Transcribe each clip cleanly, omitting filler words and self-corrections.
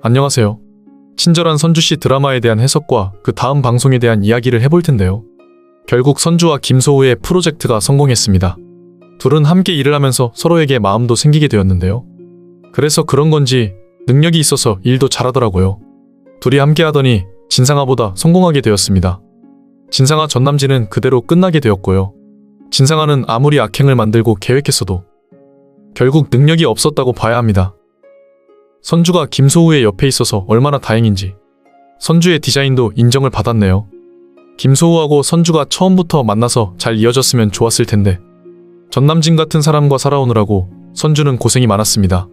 안녕하세요. 친절한 선주씨 드라마에 대한 해석과 그 다음 방송에 대한 이야기를 해볼 텐데요. 결국 선주와 김소우의 프로젝트가 성공했습니다. 둘은 함께 일을 하면서 서로에게 마음도 생기게 되었는데요. 그래서 그런 건지 능력이 있어서 일도 잘하더라고요. 둘이 함께 하더니 진상아보다 성공하게 되었습니다. 진상아 전남진은 그대로 끝나게 되었고요. 진상아는 아무리 악행을 만들고 계획했어도 결국 능력이 없었다고 봐야 합니다. 선주가 김소우의 옆에 있어서 얼마나 다행인지 선주의 디자인도 인정을 받았네요. 김소우하고 선주가 처음부터 만나서 잘 이어졌으면 좋았을 텐데 전남진 같은 사람과 살아오느라고 선주는 고생이 많았습니다.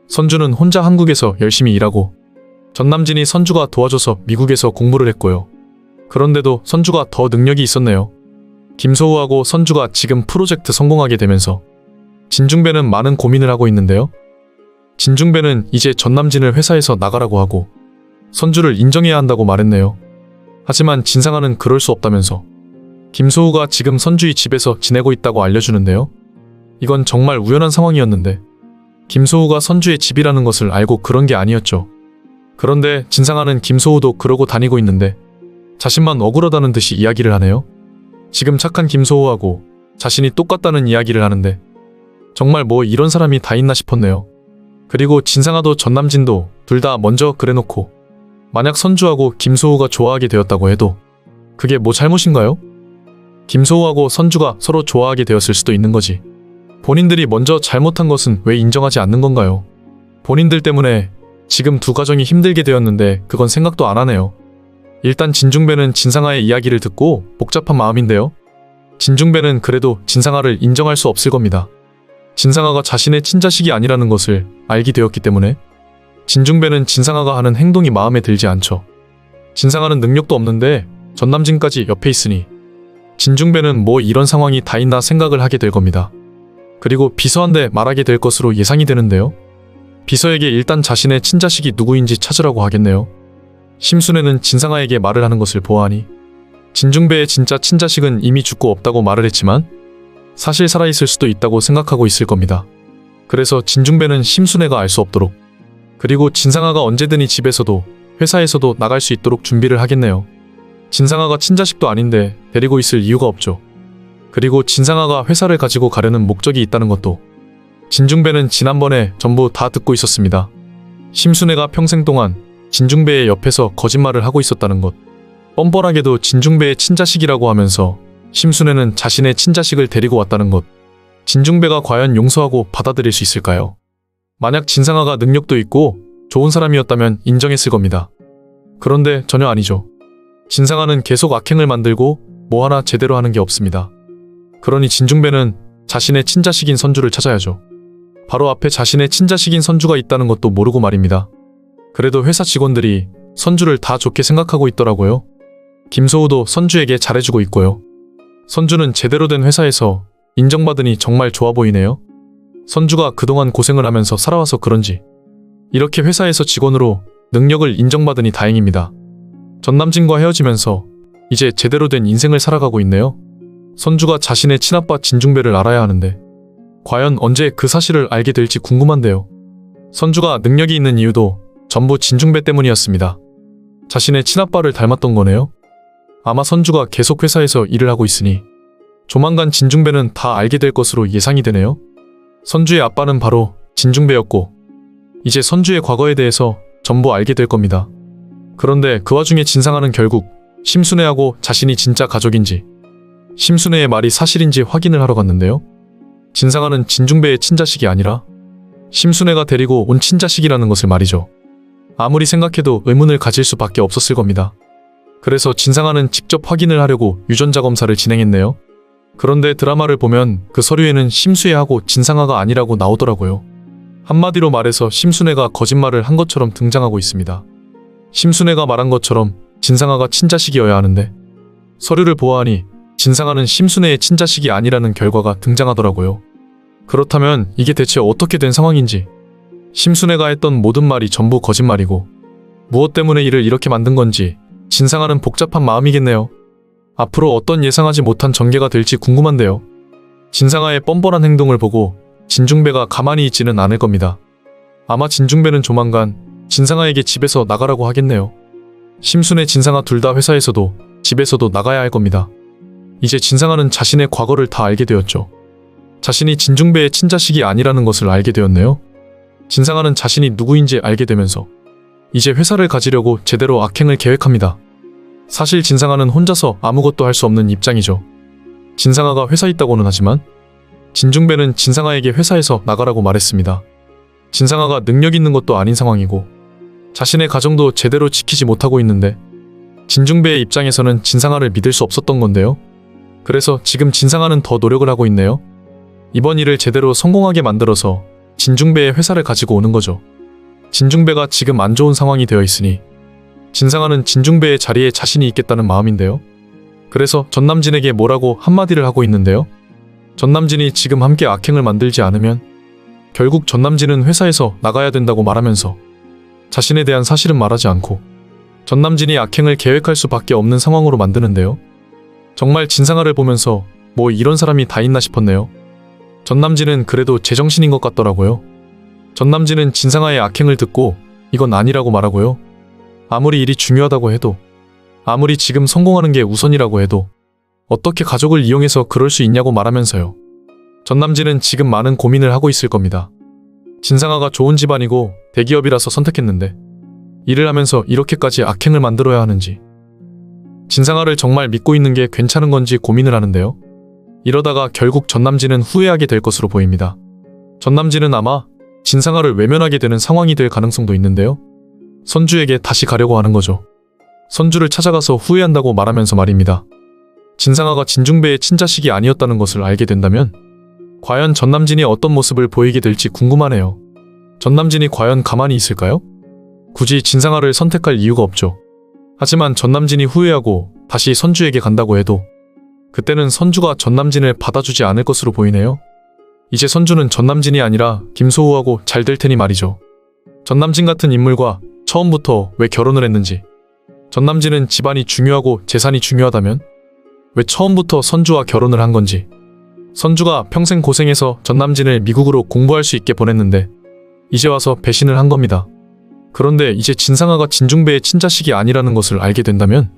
선주는 혼자 한국에서 열심히 일하고 전남진이 선주가 도와줘서 미국에서 공부를 했고요. 그런데도 선주가 더 능력이 있었네요. 김소우하고 선주가 지금 프로젝트 성공하게 되면서 진중배는 많은 고민을 하고 있는데요. 진중배는 이제 전남진을 회사에서 나가라고 하고 선주를 인정해야 한다고 말했네요. 하지만 진상아는 그럴 수 없다면서 김소우가 지금 선주의 집에서 지내고 있다고 알려주는데요. 이건 정말 우연한 상황이었는데 김소우가 선주의 집이라는 것을 알고 그런 게 아니었죠. 그런데 진상아는 김소우도 그러고 다니고 있는데 자신만 억울하다는 듯이 이야기를 하네요. 지금 착한 김소우하고 자신이 똑같다는 이야기를 하는데 정말 뭐 이런 사람이 다 있나 싶었네요. 그리고 진상아도 전남진도 둘 다 먼저 그래놓고 만약 선주하고 김소우가 좋아하게 되었다고 해도 그게 뭐 잘못인가요? 김소우하고 선주가 서로 좋아하게 되었을 수도 있는 거지. 본인들이 먼저 잘못한 것은 왜 인정하지 않는 건가요? 본인들 때문에 지금 두 가정이 힘들게 되었는데 그건 생각도 안 하네요. 일단 진중배는 진상아의 이야기를 듣고 복잡한 마음인데요. 진중배는 그래도 진상아를 인정할 수 없을 겁니다. 진상아가 자신의 친자식이 아니라는 것을 알게 되었기 때문에 진중배는 진상아가 하는 행동이 마음에 들지 않죠. 진상아는 능력도 없는데 전남진까지 옆에 있으니 진중배는 뭐 이런 상황이 다 있나 생각을 하게 될 겁니다. 그리고 비서한테 말하게 될 것으로 예상이 되는데요. 비서에게 일단 자신의 친자식이 누구인지 찾으라고 하겠네요. 심순애는 진상아에게 말을 하는 것을 보아하니 진중배의 진짜 친자식은 이미 죽고 없다고 말을 했지만 사실 살아있을 수도 있다고 생각하고 있을 겁니다. 그래서 진중배는 심순애가 알 수 없도록 그리고 진상아가 언제든지 집에서도 회사에서도 나갈 수 있도록 준비를 하겠네요. 진상아가 친자식도 아닌데 데리고 있을 이유가 없죠. 그리고 진상아가 회사를 가지고 가려는 목적이 있다는 것도 진중배는 지난번에 전부 다 듣고 있었습니다. 심순애가 평생 동안 진중배의 옆에서 거짓말을 하고 있었다는 것, 뻔뻔하게도 진중배의 친자식이라고 하면서 심순애는 자신의 친자식을 데리고 왔다는 것, 진중배가 과연 용서하고 받아들일 수 있을까요? 만약 진상아가 능력도 있고 좋은 사람이었다면 인정했을 겁니다. 그런데 전혀 아니죠. 진상아는 계속 악행을 만들고 뭐 하나 제대로 하는 게 없습니다. 그러니 진중배는 자신의 친자식인 선주를 찾아야죠. 바로 앞에 자신의 친자식인 선주가 있다는 것도 모르고 말입니다. 그래도 회사 직원들이 선주를 다 좋게 생각하고 있더라고요. 김소우도 선주에게 잘해주고 있고요. 선주는 제대로 된 회사에서 인정받으니 정말 좋아 보이네요. 선주가 그동안 고생을 하면서 살아와서 그런지 이렇게 회사에서 직원으로 능력을 인정받으니 다행입니다. 전남진과 헤어지면서 이제 제대로 된 인생을 살아가고 있네요. 선주가 자신의 친아빠 진중배를 알아야 하는데 과연 언제 그 사실을 알게 될지 궁금한데요. 선주가 능력이 있는 이유도 전부 진중배 때문이었습니다. 자신의 친아빠를 닮았던 거네요. 아마 선주가 계속 회사에서 일을 하고 있으니 조만간 진중배는 다 알게 될 것으로 예상이 되네요. 선주의 아빠는 바로 진중배였고 이제 선주의 과거에 대해서 전부 알게 될 겁니다. 그런데 그 와중에 진상아는 결국 심순애하고 자신이 진짜 가족인지 심순애의 말이 사실인지 확인을 하러 갔는데요. 진상아는 진중배의 친자식이 아니라 심순애가 데리고 온 친자식이라는 것을 말이죠. 아무리 생각해도 의문을 가질 수밖에 없었을 겁니다. 그래서 진상아는 직접 확인을 하려고 유전자 검사를 진행했네요. 그런데 드라마를 보면 그 서류에는 심수애하고 진상아가 아니라고 나오더라고요. 한마디로 말해서 심순애가 거짓말을 한 것처럼 등장하고 있습니다. 심순애가 말한 것처럼 진상아가 친자식이어야 하는데 서류를 보아하니 진상아는 심순애의 친자식이 아니라는 결과가 등장하더라고요. 그렇다면 이게 대체 어떻게 된 상황인지 심순애가 했던 모든 말이 전부 거짓말이고 무엇 때문에 이를 이렇게 만든 건지 진상아는 복잡한 마음이겠네요. 앞으로 어떤 예상하지 못한 전개가 될지 궁금한데요. 진상아의 뻔뻔한 행동을 보고 진중배가 가만히 있지는 않을 겁니다. 아마 진중배는 조만간 진상아에게 집에서 나가라고 하겠네요. 심순애, 진상아 둘 다 회사에서도 집에서도 나가야 할 겁니다. 이제 진상아는 자신의 과거를 다 알게 되었죠. 자신이 진중배의 친자식이 아니라는 것을 알게 되었네요. 진상아는 자신이 누구인지 알게 되면서 이제 회사를 가지려고 제대로 악행을 계획합니다. 사실 진상아는 혼자서 아무것도 할 수 없는 입장이죠. 진상아가 회사에 있다고는 하지만 진중배는 진상아에게 회사에서 나가라고 말했습니다. 진상아가 능력 있는 것도 아닌 상황이고 자신의 가정도 제대로 지키지 못하고 있는데 진중배의 입장에서는 진상아를 믿을 수 없었던 건데요. 그래서 지금 진상아는 더 노력을 하고 있네요. 이번 일을 제대로 성공하게 만들어서 진중배의 회사를 가지고 오는 거죠. 진중배가 지금 안 좋은 상황이 되어 있으니 진상아는 진중배의 자리에 자신이 있겠다는 마음인데요. 그래서 전남진에게 뭐라고 한마디를 하고 있는데요. 전남진이 지금 함께 악행을 만들지 않으면 결국 전남진은 회사에서 나가야 된다고 말하면서 자신에 대한 사실은 말하지 않고 전남진이 악행을 계획할 수밖에 없는 상황으로 만드는데요. 정말 진상아를 보면서 뭐 이런 사람이 다 있나 싶었네요. 전남진은 그래도 제정신인 것 같더라고요. 전남진은 진상아의 악행을 듣고 이건 아니라고 말하고요. 아무리 일이 중요하다고 해도 아무리 지금 성공하는 게 우선이라고 해도 어떻게 가족을 이용해서 그럴 수 있냐고 말하면서요. 전남진은 지금 많은 고민을 하고 있을 겁니다. 진상아가 좋은 집안이고 대기업이라서 선택했는데 일을 하면서 이렇게까지 악행을 만들어야 하는지 진상아를 정말 믿고 있는 게 괜찮은 건지 고민을 하는데요. 이러다가 결국 전남진은 후회하게 될 것으로 보입니다. 전남진은 아마 진상아를 외면하게 되는 상황이 될 가능성도 있는데요. 선주에게 다시 가려고 하는 거죠. 선주를 찾아가서 후회한다고 말하면서 말입니다. 진상아가 진중배의 친자식이 아니었다는 것을 알게 된다면 과연 전남진이 어떤 모습을 보이게 될지 궁금하네요. 전남진이 과연 가만히 있을까요? 굳이 진상아를 선택할 이유가 없죠. 하지만 전남진이 후회하고 다시 선주에게 간다고 해도 그때는 선주가 전남진을 받아주지 않을 것으로 보이네요. 이제 선주는 전남진이 아니라 김소우하고 잘 될 테니 말이죠. 전남진 같은 인물과 처음부터 왜 결혼을 했는지, 전남진은 집안이 중요하고 재산이 중요하다면 왜 처음부터 선주와 결혼을 한 건지, 선주가 평생 고생해서 전남진을 미국으로 공부할 수 있게 보냈는데 이제 와서 배신을 한 겁니다. 그런데 이제 진상아가 진중배의 친자식이 아니라는 것을 알게 된다면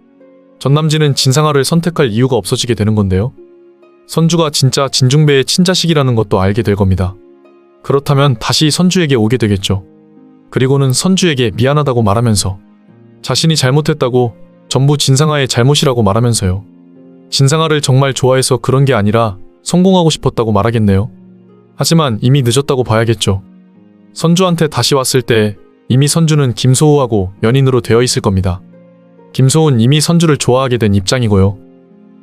전남진은 진상아를 선택할 이유가 없어지게 되는 건데요. 선주가 진짜 진중배의 친자식이라는 것도 알게 될 겁니다. 그렇다면 다시 선주에게 오게 되겠죠. 그리고는 선주에게 미안하다고 말하면서 자신이 잘못했다고 전부 진상아의 잘못이라고 말하면서요. 진상아를 정말 좋아해서 그런 게 아니라 성공하고 싶었다고 말하겠네요. 하지만 이미 늦었다고 봐야겠죠. 선주한테 다시 왔을 때 이미 선주는 김소우하고 연인으로 되어 있을 겁니다. 김소우는 이미 선주를 좋아하게 된 입장이고요.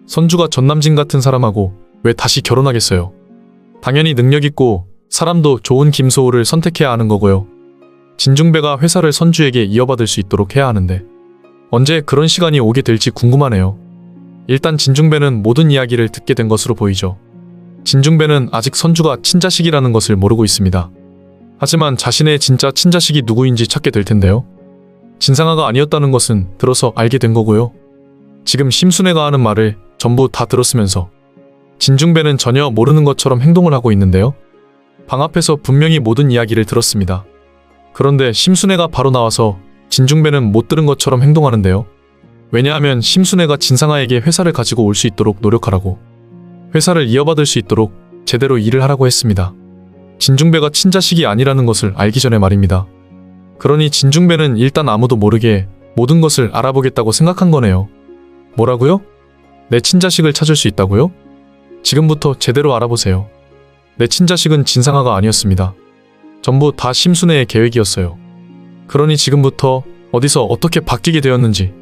선주가 전남진 같은 사람하고 왜 다시 결혼하겠어요? 당연히 능력 있고 사람도 좋은 김소우를 선택해야 하는 거고요. 진중배가 회사를 선주에게 이어받을 수 있도록 해야 하는데 언제 그런 시간이 오게 될지 궁금하네요. 일단 진중배는 모든 이야기를 듣게 된 것으로 보이죠. 진중배는 아직 선주가 친자식이라는 것을 모르고 있습니다. 하지만 자신의 진짜 친자식이 누구인지 찾게 될 텐데요. 진상아가 아니었다는 것은 들어서 알게 된 거고요. 지금 심순애가 하는 말을 전부 다 들었으면서 진중배는 전혀 모르는 것처럼 행동을 하고 있는데요. 방 앞에서 분명히 모든 이야기를 들었습니다. 그런데 심순애가 바로 나와서 진중배는 못 들은 것처럼 행동하는데요. 왜냐하면 심순애가 진상아에게 회사를 가지고 올 수 있도록 노력하라고, 회사를 이어받을 수 있도록 제대로 일을 하라고 했습니다. 진중배가 친자식이 아니라는 것을 알기 전에 말입니다. 그러니 진중배는 일단 아무도 모르게 모든 것을 알아보겠다고 생각한 거네요. 뭐라고요? 내 친자식을 찾을 수 있다고요? 지금부터 제대로 알아보세요. 내 친자식은 진상아가 아니었습니다. 전부 다 심순애의 계획이었어요. 그러니 지금부터 어디서 어떻게 바뀌게 되었는지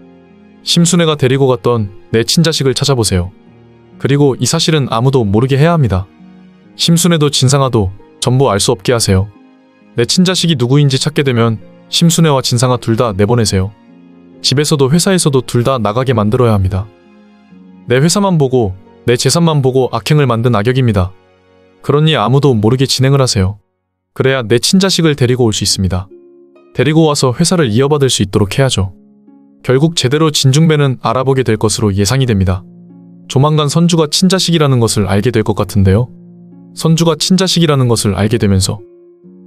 심순애가 데리고 갔던 내 친자식을 찾아보세요. 그리고 이 사실은 아무도 모르게 해야 합니다. 심순애도 진상아도 전부 알 수 없게 하세요. 내 친자식이 누구인지 찾게 되면 심순애와 진상아 둘 다 내보내세요. 집에서도 회사에서도 둘 다 나가게 만들어야 합니다. 내 회사만 보고 내 재산만 보고 악행을 만든 악역입니다. 그러니 아무도 모르게 진행을 하세요. 그래야 내 친자식을 데리고 올 수 있습니다. 데리고 와서 회사를 이어받을 수 있도록 해야죠. 결국 제대로 진중배는 알아보게 될 것으로 예상이 됩니다. 조만간 선주가 친자식이라는 것을 알게 될 것 같은데요. 선주가 친자식이라는 것을 알게 되면서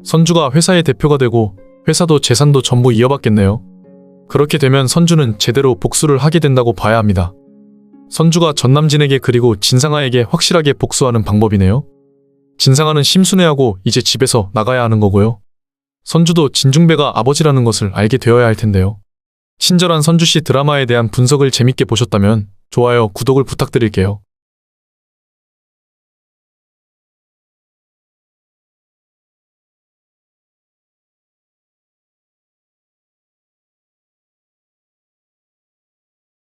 선주가 회사의 대표가 되고 회사도 재산도 전부 이어받겠네요. 그렇게 되면 선주는 제대로 복수를 하게 된다고 봐야 합니다. 선주가 전남진에게 그리고 진상아에게 확실하게 복수하는 방법이네요. 진상아는 심순애하고 이제 집에서 나가야 하는 거고요. 선주도 진중배가 아버지라는 것을 알게 되어야 할 텐데요. 친절한 선주씨 드라마에 대한 분석을 재밌게 보셨다면 좋아요, 구독을 부탁드릴게요.